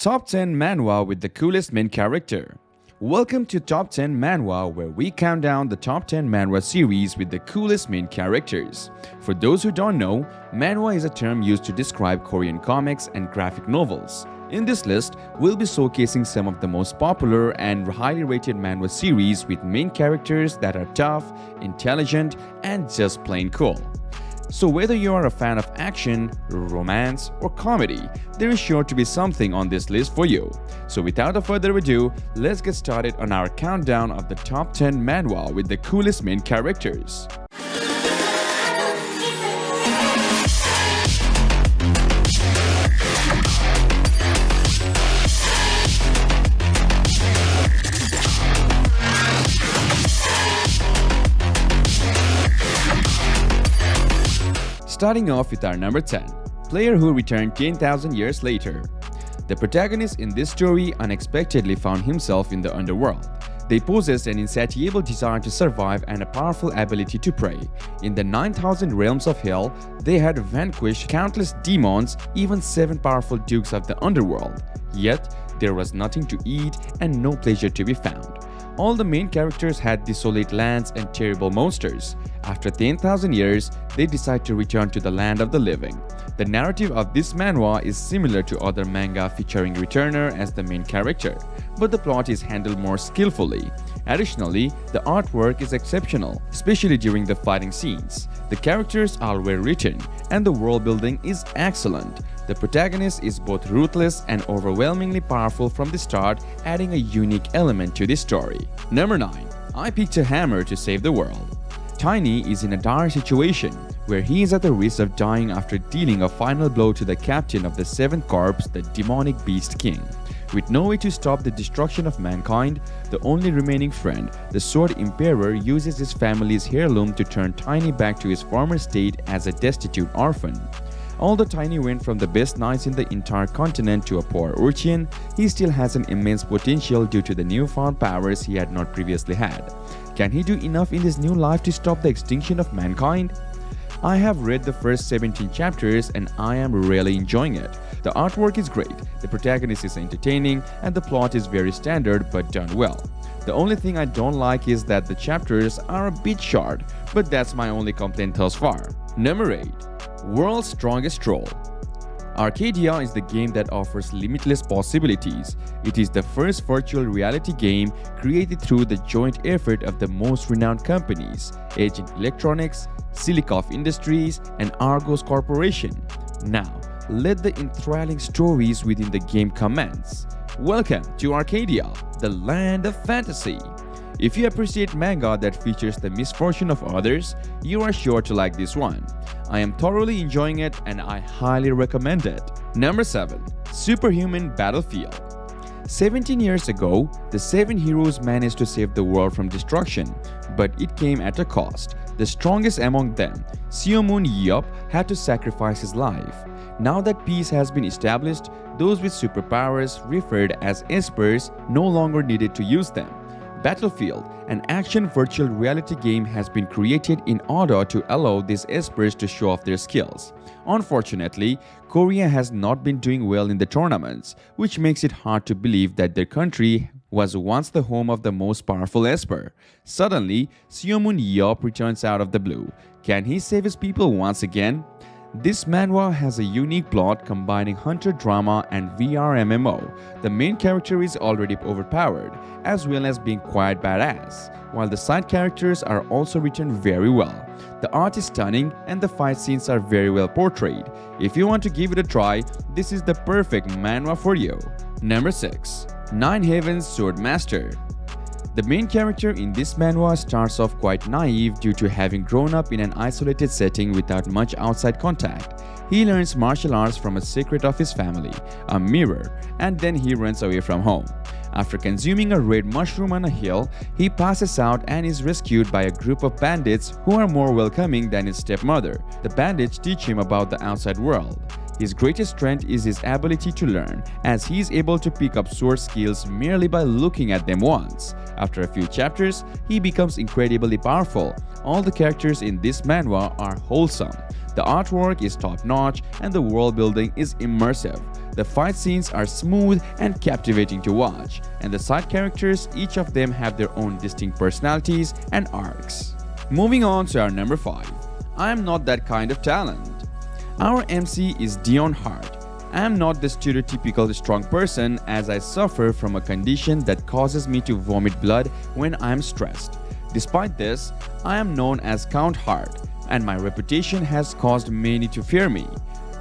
Top 10 Manhwa with the coolest main character. Welcome to Top 10 Manhwa, where we count down the top 10 manhwa series with the coolest main characters. For those who don't know, manhwa is a term used to describe Korean comics and graphic novels. In this list, we'll be showcasing some of the most popular and highly rated manhwa series with main characters that are tough, intelligent, and just plain cool. So whether you are a fan of action, romance, or comedy, there is sure to be something on this list for you. So without further ado, let's get started on our countdown of the top 10 manhwa with the coolest main characters. Starting off with our number 10, player who returned 10,000 years later. The protagonist in this story unexpectedly found himself in the underworld. They possessed an insatiable desire to survive and a powerful ability to prey. In the 9,000 realms of hell, they had vanquished countless demons, even 7 powerful dukes of the underworld. Yet, there was nothing to eat and no pleasure to be found. All the main characters had desolate lands and terrible monsters. After 10,000 years, they decide to return to the land of the living. The narrative of this manhwa is similar to other manga featuring Returner as the main character, but the plot is handled more skillfully. Additionally, the artwork is exceptional, especially during the fighting scenes. The characters are well written, and the world building is excellent. The protagonist is both ruthless and overwhelmingly powerful from the start, adding a unique element to the story. Number 9. I picked a hammer to save the world. Tiny is in a dire situation where he is at the risk of dying after dealing a final blow to the captain of the 7th Corps, the demonic Beast King. With no way to stop the destruction of mankind, the only remaining friend, the Sword Emperor, uses his family's heirloom to turn Tiny back to his former state as a destitute orphan. Although Tiny went from the best knights in the entire continent to a poor urchin, he still has an immense potential due to the newfound powers he had not previously had. Can he do enough in this new life to stop the extinction of mankind? I have read the first 17 chapters and I am really enjoying it. The artwork is great, the protagonist is entertaining, and the plot is very standard but done well. The only thing I don't like is that the chapters are a bit short, but that's my only complaint thus far. Number 8. World's Strongest Troll. Arcadia is the game that offers limitless possibilities. It is the first virtual reality game created through the joint effort of the most renowned companies, Agent Electronics, Silicov Industries, and Argos Corporation. Now, let the enthralling stories within the game commence. Welcome to Arcadia, the land of fantasy. If you appreciate manga that features the misfortune of others, you are sure to like this one. I am thoroughly enjoying it and I highly recommend it. Number 7. Superhuman Battlefield. 17 years ago, the 7 heroes managed to save the world from destruction, but it came at a cost. The strongest among them, Seomun Yeop, had to sacrifice his life. Now that peace has been established, those with superpowers, referred as espers, no longer needed to use them. Battlefield, an action virtual reality game, has been created in order to allow these espers to show off their skills. Unfortunately, Korea has not been doing well in the tournaments, which makes it hard to believe that their country was once the home of the most powerful esper. Suddenly, Seomun Yeop returns out of the blue. Can he save his people once again? This manhwa has a unique plot combining hunter drama and VR MMO. The main character is already overpowered, as well as being quite badass, while the side characters are also written very well. The art is stunning and the fight scenes are very well portrayed. If you want to give it a try, this is the perfect manhwa for you. Number 6. Nine Heaven's Swordmaster. The main character in this manhwa starts off quite naive due to having grown up in an isolated setting without much outside contact. He learns martial arts from a secret of his family, a mirror, and then he runs away from home. After consuming a red mushroom on a hill, he passes out and is rescued by a group of bandits who are more welcoming than his stepmother. The bandits teach him about the outside world. His greatest strength is his ability to learn, as he is able to pick up sword skills merely by looking at them once. After a few chapters, he becomes incredibly powerful. All the characters in this manhwa are wholesome. The artwork is top-notch and the world building is immersive. The fight scenes are smooth and captivating to watch, and the side characters, each of them have their own distinct personalities and arcs. Moving on to our number 5. I am not that kind of talent. Our MC is Dion Hart. I am not the stereotypical strong person, as I suffer from a condition that causes me to vomit blood when I am stressed. Despite this, I am known as Count Hart, and my reputation has caused many to fear me.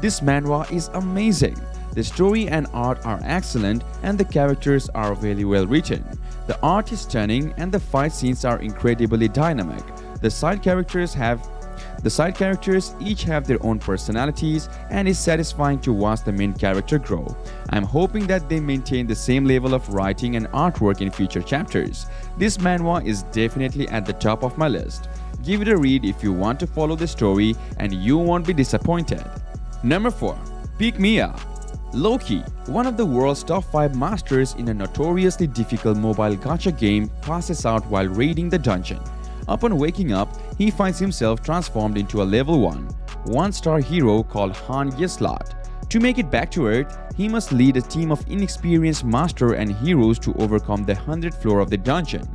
This manhwa is amazing. The story and art are excellent and the characters are very well written. The art is stunning and the fight scenes are incredibly dynamic. The side characters each have their own personalities and it's satisfying to watch the main character grow. I'm hoping that they maintain the same level of writing and artwork in future chapters. This manhwa is definitely at the top of my list. Give it a read if you want to follow the story and you won't be disappointed. Number 4. Pick Me Up. Loki, one of the world's top 5 masters in a notoriously difficult mobile gacha game, passes out while raiding the dungeon. Upon waking up, he finds himself transformed into a level 1, one-star hero called Han Yeslot. To make it back to Earth, he must lead a team of inexperienced master and heroes to overcome the 100th floor of the dungeon.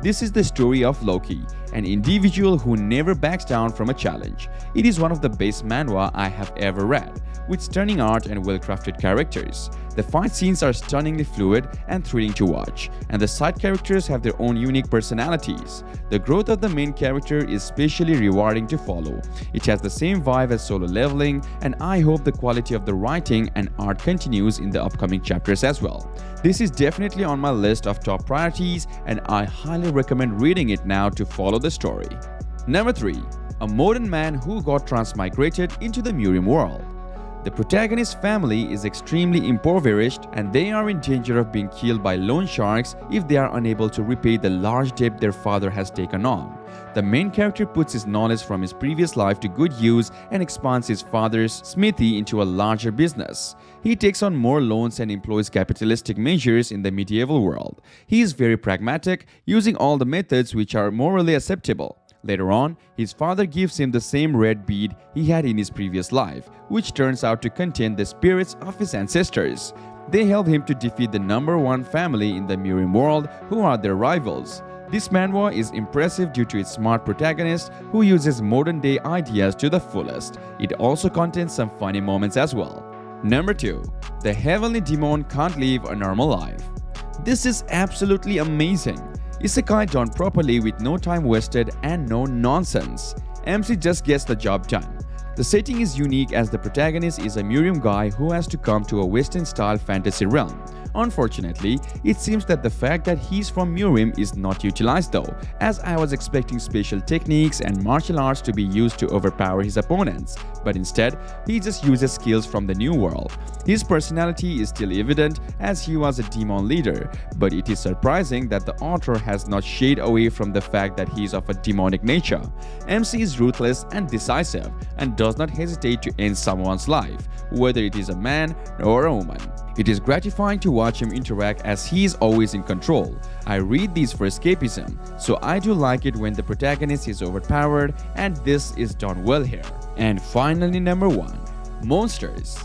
This is the story of Loki, an individual who never backs down from a challenge. It is one of the best manhwa I have ever read, with stunning art and well-crafted characters. The fight scenes are stunningly fluid and thrilling to watch, and the side characters have their own unique personalities. The growth of the main character is especially rewarding to follow. It has the same vibe as Solo Leveling, and I hope the quality of the writing and art continues in the upcoming chapters as well. This is definitely on my list of top priorities, and I highly recommend reading it now to follow the story. Number 3. A modern man who got transmigrated into the Murium world. The protagonist's family is extremely impoverished and they are in danger of being killed by loan sharks if they are unable to repay the large debt their father has taken on. The main character puts his knowledge from his previous life to good use and expands his father's smithy into a larger business. He takes on more loans and employs capitalistic measures in the medieval world. He is very pragmatic, using all the methods which are morally acceptable. Later on, his father gives him the same red bead he had in his previous life, which turns out to contain the spirits of his ancestors. They help him to defeat the number 1 family in the Murium world, who are their rivals. This manhwa is impressive due to its smart protagonist who uses modern-day ideas to the fullest. It also contains some funny moments as well. Number 2. The Heavenly Demon Can't Live a Normal Life. This is absolutely amazing. Isekai done properly with no time wasted and no nonsense. MC just gets the job done. The setting is unique as the protagonist is a Murium guy who has to come to a Western-style fantasy realm. Unfortunately, it seems that the fact that he's from Murium is not utilized though, as I was expecting special techniques and martial arts to be used to overpower his opponents, but instead, he just uses skills from the new world. His personality is still evident as he was a demon leader, but it is surprising that the author has not shied away from the fact that he is of a demonic nature. MC is ruthless and decisive and does not hesitate to end someone's life, whether it is a man or a woman. It is gratifying to watch him interact as he is always in control. I read these for escapism, so I do like it when the protagonist is overpowered, and this is done well here. And finally, number 1. Monsters.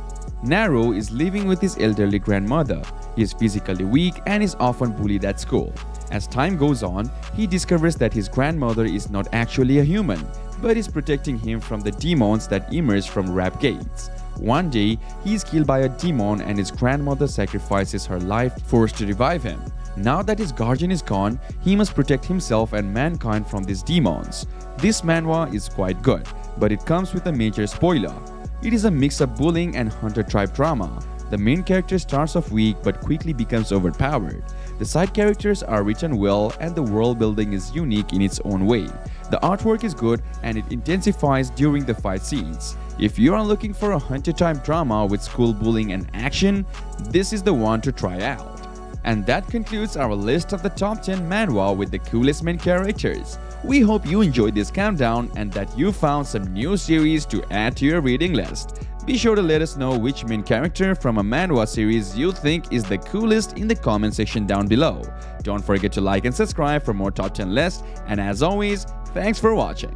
Naro is living with his elderly grandmother. He is physically weak and is often bullied at school. As time goes on, he discovers that his grandmother is not actually a human, but is protecting him from the demons that emerge from rap gates. One day, he is killed by a demon and his grandmother sacrifices her life forced to revive him. Now that his guardian is gone, he must protect himself and mankind from these demons. This manhwa is quite good, but it comes with a major spoiler. It is a mix of bullying and hunter tribe drama. The main character starts off weak but quickly becomes overpowered. The side characters are written well and the world building is unique in its own way. The artwork is good and it intensifies during the fight scenes. If you are looking for a hunter type drama with school bullying and action, this is the one to try out. And that concludes our list of the top 10 manhwa with the coolest main characters. We hope you enjoyed this countdown and that you found some new series to add to your reading list. Be sure to let us know which main character from a manhwa series you think is the coolest in the comment section down below. Don't forget to like and subscribe for more top 10 lists, and as always, thanks for watching.